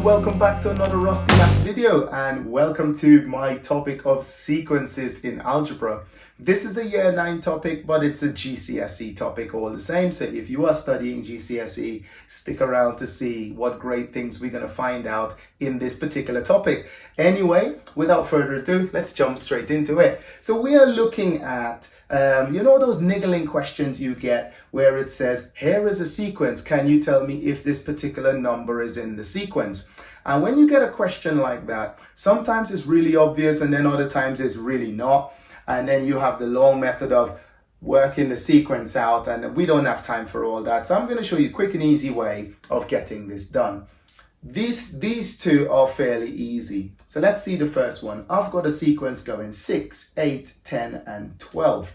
welcome back to another RostyMaths video, and welcome to my topic of sequences in algebra. This is a year 9 topic, but it's a GCSE topic all the same. So if you are studying GCSE, stick around to see what great things we're going to find out in this particular topic. Anyway, without further ado, let's jump straight into it. So we are looking at those niggling questions you get where it says, here is a sequence, can you tell me if this particular number is in the sequence? And when you get a question like that, sometimes it's really obvious and then other times it's really not. And then you have the long method of working the sequence out, and we don't have time for all that. So I'm going to show you a quick and easy way of getting this done. These two are fairly easy. So let's see the first one. I've got a sequence going 6, 8, 10, and 12.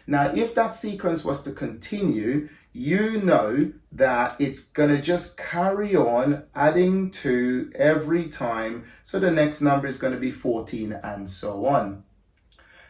Now, if that sequence was to continue, you know that it's going to just carry on adding 2 every time. So the next number is going to be 14 and so on.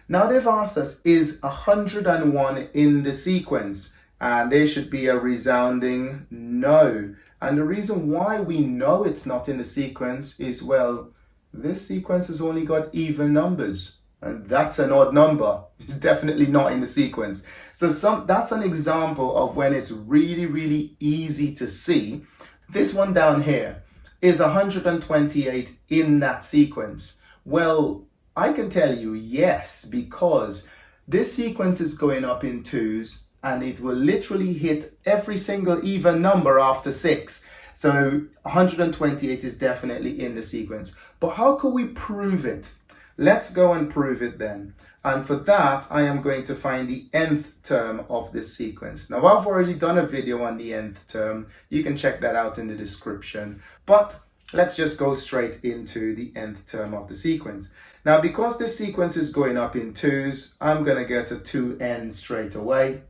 Now they've asked us, is 101 in the sequence? And there should be a resounding no. And the reason why we know it's not in the sequence is, well, this sequence has only got even numbers. And that's an odd number. It's definitely not in the sequence. So that's an example of when it's really, really easy to see. This one down here is 128 in that sequence. Well, I can tell you yes, because this sequence is going up in 2s and it will literally hit every single even number after 6. So 128 is definitely in the sequence. But how could we prove it? Let's go and prove it then. And for that, I am going to find the nth term of this sequence. Now, I've already done a video on the nth term. You can check that out in the description. But let's just go straight into the nth term of the sequence. Now, because this sequence is going up in 2s, I'm going to get a 2n straight away.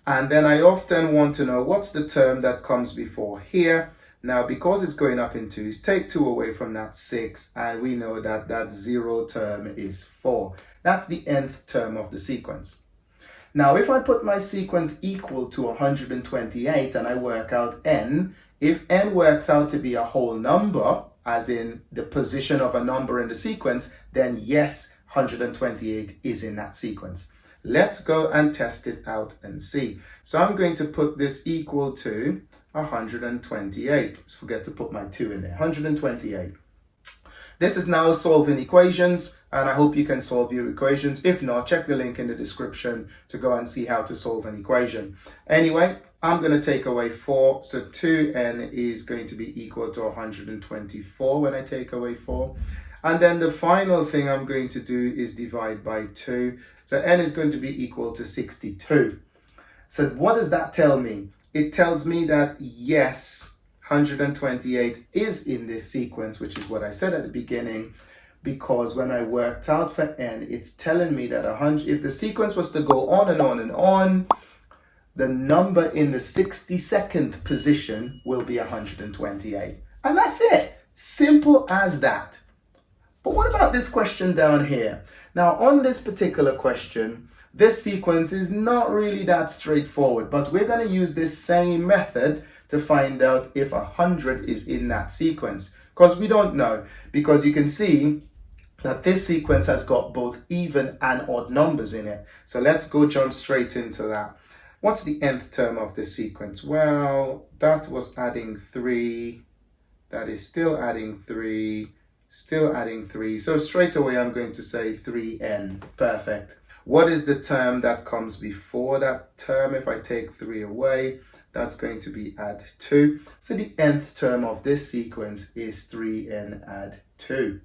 And then I often want to know what's the term that comes before here. Now, because it's going up in 2s, take 2 away from that 6, and we know that that 0 term is 4. That's the nth term of the sequence. Now, if I put my sequence equal to 128 and I work out n, if n works out to be a whole number, as in the position of a number in the sequence, then yes, 128 is in that sequence. Let's go and test it out and see. So I'm going to put this equal to 128. Let's forget to put my 2 in there. 128. This is now solving equations, and I hope you can solve your equations. If not, check the link in the description to go and see how to solve an equation. Anyway, I'm going to take away 4, so 2n is going to be equal to 124 when I take away 4. And then the final thing I'm going to do is divide by 2. So n is going to be equal to 62. So what does that tell me? It tells me that yes, 128 is in this sequence, which is what I said at the beginning, because when I worked out for n, it's telling me that if the sequence was to go on and on and on, the number in the 62nd position will be 128. And that's it. Simple as that. But what about this question down here? Now, on this particular question, this sequence is not really that straightforward, but we're going to use this same method to find out if 100 is in that sequence, because we don't know, because you can see that this sequence has got both even and odd numbers in it. So let's go jump straight into that. What's the nth term of this sequence? Well, that was adding 3. That is still adding 3, still adding 3. So straight away, I'm going to say 3n. Perfect. What is the term that comes before that term? If I take 3 away, that's going to be add 2. So the nth term of this sequence is 3n add 2.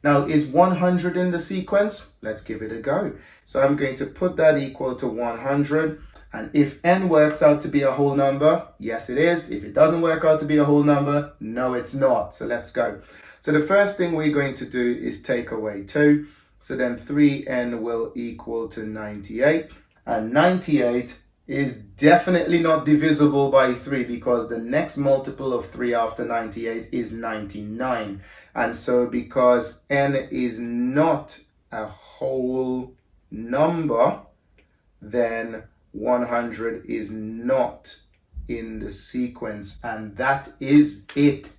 Now, is 100 in the sequence? Let's give it a go. So I'm going to put that equal to 100. And if n works out to be a whole number, yes, it is. If it doesn't work out to be a whole number, no, it's not. So let's go. So the first thing we're going to do is take away 2. So then 3n will equal to 98. And 98 is definitely not divisible by 3, because the next multiple of 3 after 98 is 99. And so because n is not a whole number, then 100 is not in the sequence, and that is it.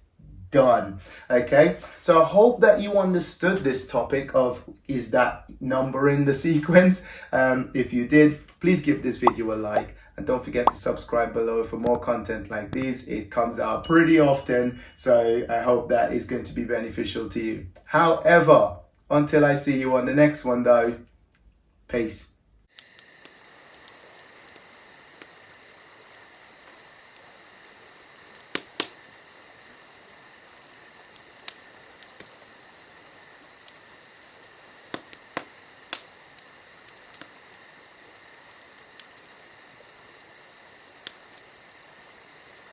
done. Okay, so I hope that you understood this topic of is that number in the sequence. If you did, please give this video a like, and don't forget to subscribe below for more content like this. It comes out pretty often, so I hope that is going to be beneficial to you. However, until I see you on the next one though, peace.